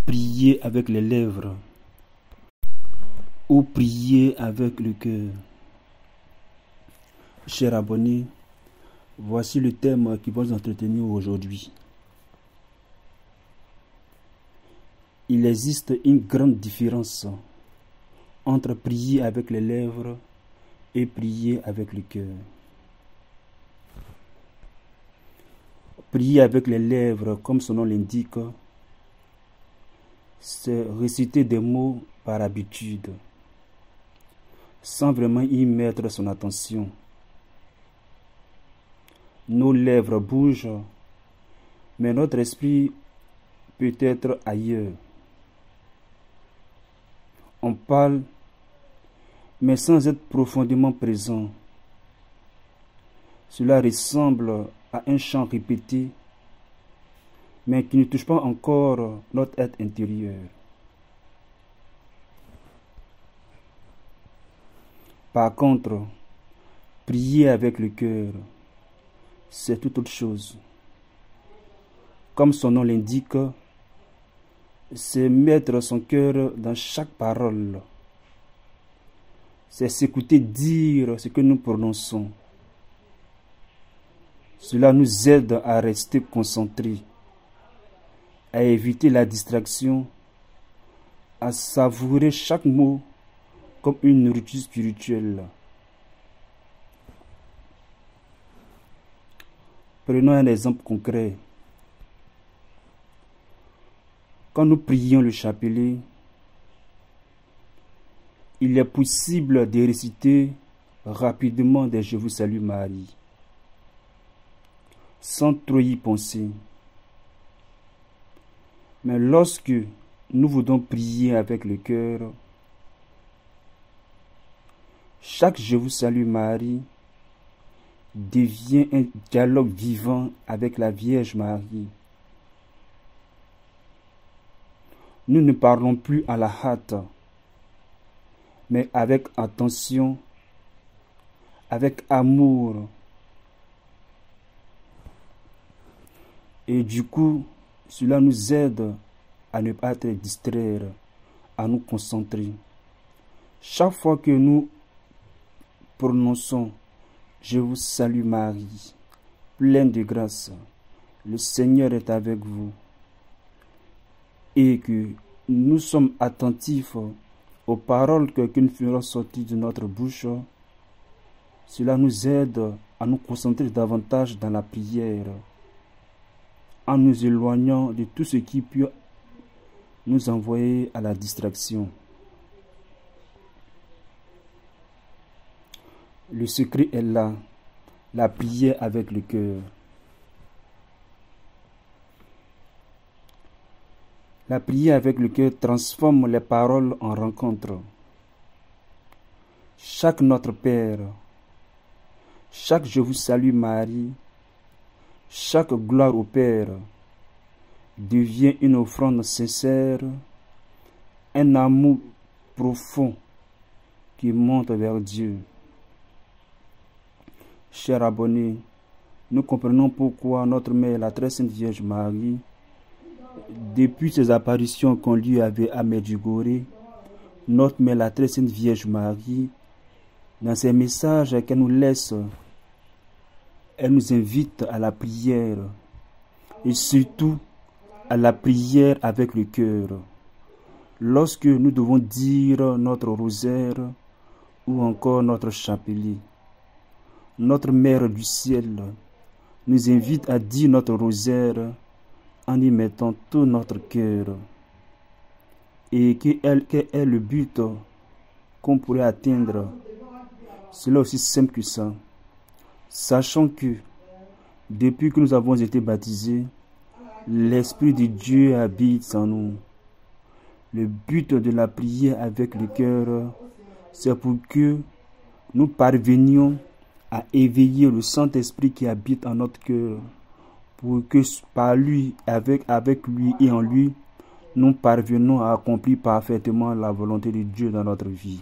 prier avec les lèvres ou prier avec le cœur. Chers abonnés, voici le thème qui va nous entretenir aujourd'hui. Il existe une grande différence entre prier avec les lèvres et prier avec le cœur. Prier avec les lèvres, comme son nom l'indique, c'est réciter des mots par habitude, sans vraiment y mettre son attention. Nos lèvres bougent, mais notre esprit peut être ailleurs. On parle, mais sans être profondément présent. Cela ressemble à un chant répété, mais qui ne touche pas encore notre être intérieur. Par contre, prier avec le cœur, c'est tout autre chose. Comme son nom l'indique, c'est mettre son cœur dans chaque parole. C'est s'écouter dire ce que nous prononçons. Cela nous aide à rester concentrés, à éviter la distraction, à savourer chaque mot comme une nourriture spirituelle. Prenons un exemple concret. Quand nous prions le chapelet, il est possible de réciter rapidement des Je vous salue Marie, sans trop y penser. Mais lorsque nous voulons prier avec le cœur, chaque Je vous salue Marie devient un dialogue vivant avec la Vierge Marie. Nous ne parlons plus à la hâte, mais avec attention, avec amour. Et du coup, cela nous aide à ne pas être distraits, à nous concentrer. Chaque fois que nous prononçons « Je vous salue Marie, pleine de grâce, le Seigneur est avec vous » et que nous sommes attentifs aux paroles que nous ferons sortir de notre bouche, cela nous aide à nous concentrer davantage dans la prière, en nous éloignant de tout ce qui peut nous envoyer à la distraction. Le secret est là, la prière avec le cœur. La prière avec le cœur transforme les paroles en rencontres. Chaque Notre Père, chaque Je vous salue Marie, chaque gloire au Père devient une offrande sincère, un amour profond qui monte vers Dieu. Chers abonnés, nous comprenons pourquoi notre Mère, la très sainte Vierge Marie, depuis ses apparitions qu'on lui avait à Medjugorje, notre Mère, la très sainte Vierge Marie, dans ses messages qu'elle nous laisse, elle nous invite à la prière et surtout à la prière avec le cœur. Lorsque nous devons dire notre rosaire ou encore notre chapelet, notre Mère du ciel nous invite à dire notre rosaire en y mettant tout notre cœur. Et quel est le but qu'on pourrait atteindre? C'est aussi simple que ça. Sachant que depuis que nous avons été baptisés, l'Esprit de Dieu habite en nous. Le but de la prière avec le cœur, c'est pour que nous parvenions à éveiller le Saint-Esprit qui habite en notre cœur, pour que par lui, avec lui et en lui, nous parvenons à accomplir parfaitement la volonté de Dieu dans notre vie.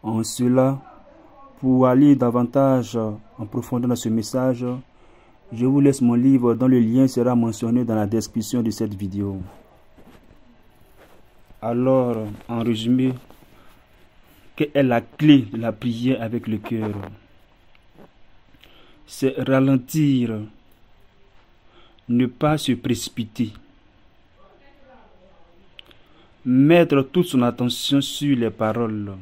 En cela, pour aller davantage en profondeur dans ce message, je vous laisse mon livre dont le lien sera mentionné dans la description de cette vidéo. Alors, en résumé, quelle est la clé de la prière avec le cœur? C'est ralentir, ne pas se précipiter, mettre toute son attention sur les paroles,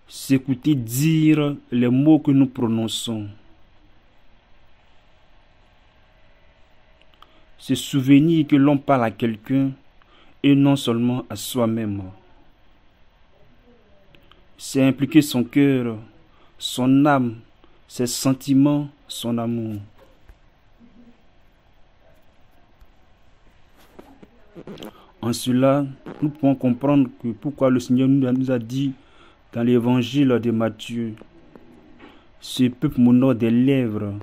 s'écouter dire les mots que nous prononçons, se souvenir que l'on parle à quelqu'un et non seulement à soi-même. C'est impliquer son cœur, son âme, ses sentiments, son amour. En cela, nous pouvons comprendre que pourquoi le Seigneur nous a dit dans l'évangile de Matthieu, « Ce peuple m'honore des lèvres,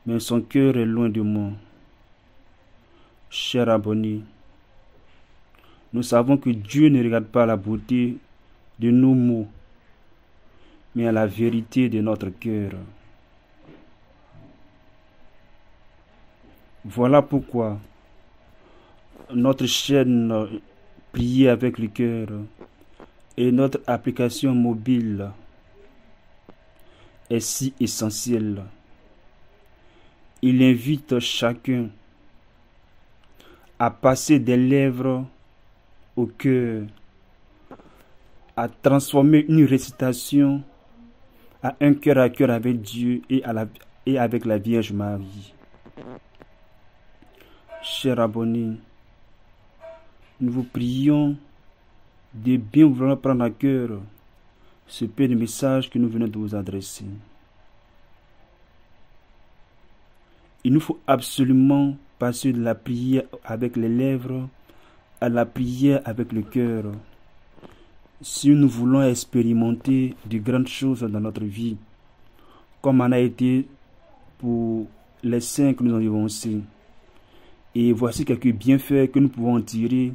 mais son cœur est loin de moi. » Chers abonnés, nous savons que Dieu ne regarde pas la beauté de nos mots, mais à la vérité de notre cœur. Voilà pourquoi notre chaîne Prier avec le cœur et notre application mobile est si essentielle. Il invite chacun à passer des lèvres au cœur, à transformer une récitation à un cœur à cœur avec Dieu et avec la Vierge Marie. Chers abonnés, nous vous prions de bien vouloir prendre à cœur ce peu de message que nous venons de vous adresser. Il nous faut absolument passer de la prière avec les lèvres à la prière avec le cœur, si nous voulons expérimenter de grandes choses dans notre vie, comme en a été pour les saints que nous en avons aussi. Et voici quelques bienfaits que nous pouvons en tirer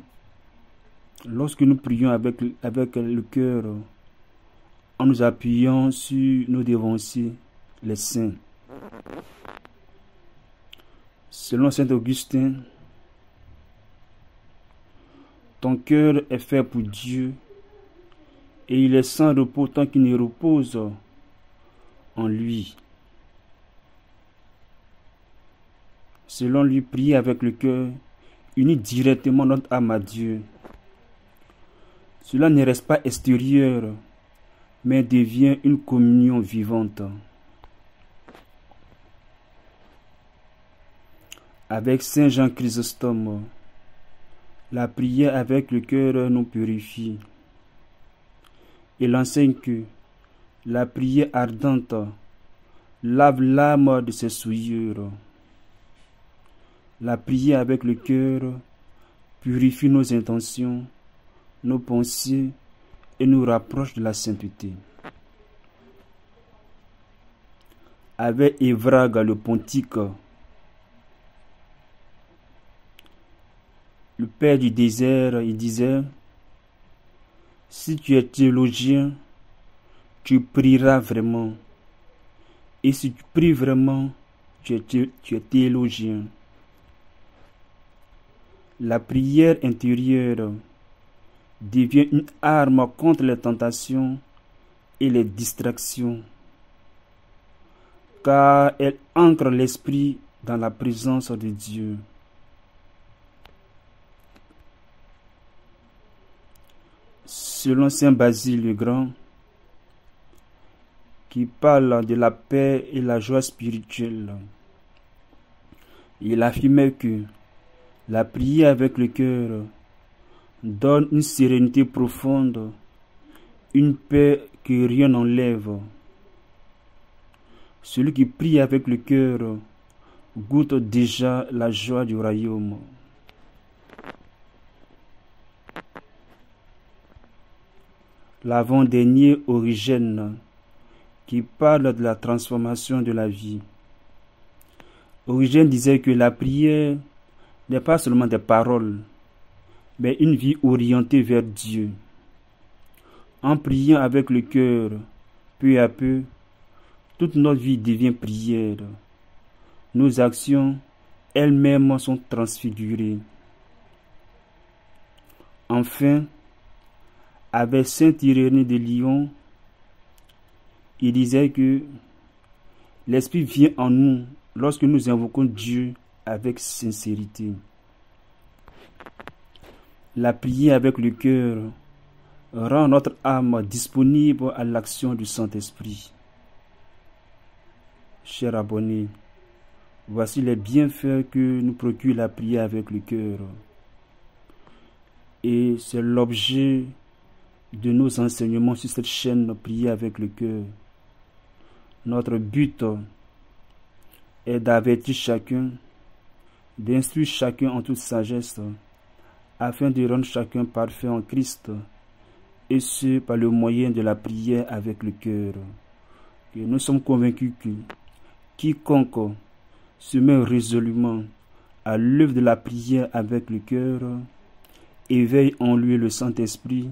lorsque nous prions avec le cœur, en nous appuyant sur nos dévanciers, les saints. Selon saint Augustin, ton cœur est fait pour Dieu et il est sans repos tant qu'il ne repose en lui. Selon lui, prier avec le cœur unit directement notre âme à Dieu. Cela ne reste pas extérieur, mais devient une communion vivante. Avec saint Jean Chrysostome, la prière avec le cœur nous purifie. Il enseigne que la prière ardente lave l'âme de ses souillures. La prière avec le cœur purifie nos intentions, nos pensées et nous rapproche de la sainteté. Avec Évrague le pontique, le père du désert, il disait, « Si tu es théologien, tu prieras vraiment. Et si tu pries vraiment, tu es théologien. » La prière intérieure devient une arme contre les tentations et les distractions, car elle ancre l'esprit dans la présence de Dieu. Selon saint Basile le Grand, qui parle de la paix et la joie spirituelle, il affirmait que la prière avec le cœur donne une sérénité profonde, une paix que rien n'enlève. Celui qui prie avec le cœur goûte déjà la joie du royaume. L'avant-dernier Origène, qui parle de la transformation de la vie. Origène disait que la prière n'est pas seulement des paroles, mais une vie orientée vers Dieu. En priant avec le cœur, peu à peu, toute notre vie devient prière. Nos actions elles-mêmes sont transfigurées. Enfin, avec saint Irénée de Lyon, il disait que l'Esprit vient en nous lorsque nous invoquons Dieu avec sincérité. La prière avec le cœur rend notre âme disponible à l'action du Saint-Esprit. Chers abonnés, voici les bienfaits que nous procure la prière avec le cœur. Et c'est l'objet de nos enseignements sur cette chaîne Prier avec le cœur. Notre but est d'avertir chacun, d'instruire chacun en toute sagesse, afin de rendre chacun parfait en Christ, et ce par le moyen de la prière avec le cœur. Et nous sommes convaincus que quiconque se met résolument à l'œuvre de la prière avec le cœur éveille en lui le Saint-Esprit,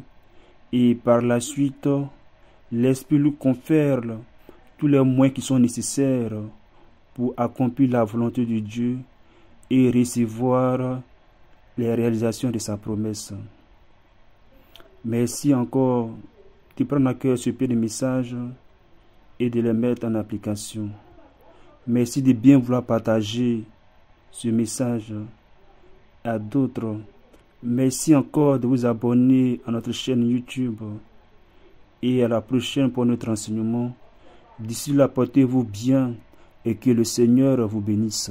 et par la suite, l'Esprit lui confère tous les moyens qui sont nécessaires pour accomplir la volonté de Dieu et recevoir les réalisations de sa promesse. Merci encore de prendre à cœur ce peu de messages et de les mettre en application. Merci de bien vouloir partager ce message à d'autres. Merci encore de vous abonner à notre chaîne YouTube et à la prochaine pour notre enseignement. D'ici là, portez-vous bien et que le Seigneur vous bénisse.